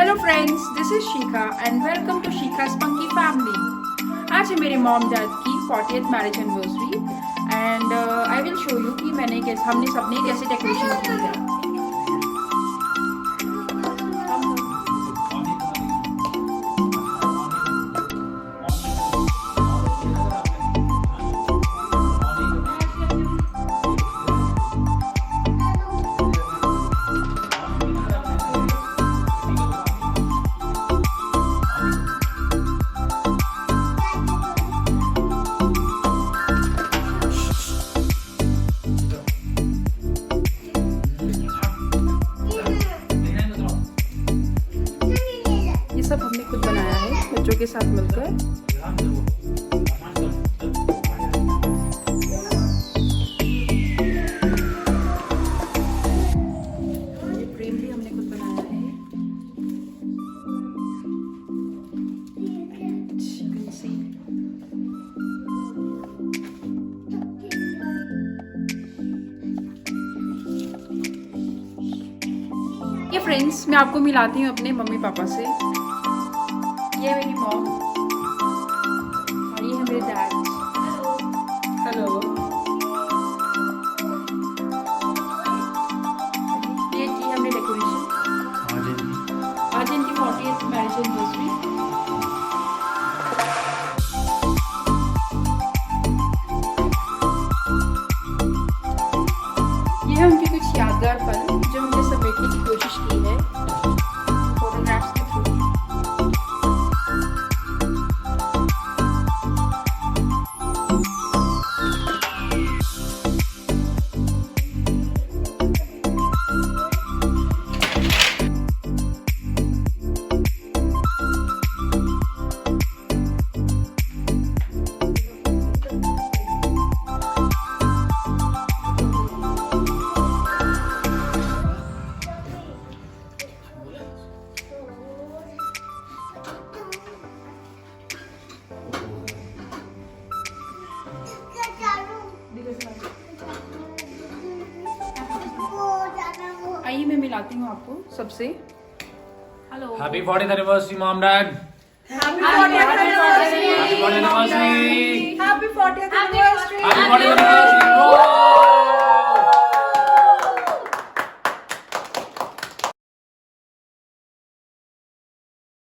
Hello friends, this is Shikha and welcome to Shikha's spunky family। आज है मेरे मॉम डैड की 40th marriage anniversary and I will show you कि हमने सबने कैसे डेकोरेशन की है। सब हमने खुद बनाया है बच्चों के साथ मिलकर। ये फ्रेम भी हमने खुद बनाया है। ये फ्रेंड्स, मैं आपको मिलाती हूँ अपने मम्मी पापा से। ये मेरी मॉम और ये है मेरे डैड। हेलो। ये की हमने डेकोरेशन आज इनकी 40th मैरिज एनिवर्सरी। ये है उनकी कुछ यादगार पल जो हमने समेटने की कोशिश की है फोटोग्राफ्स के थ्रू। आइए मैं मिलाती हूँ आपको सबसे। Hello. Happy 40th anniversary mom dad. Happy 40th anniversary. Happy 40th anniversary. Happy 40th anniversary. Happy 40th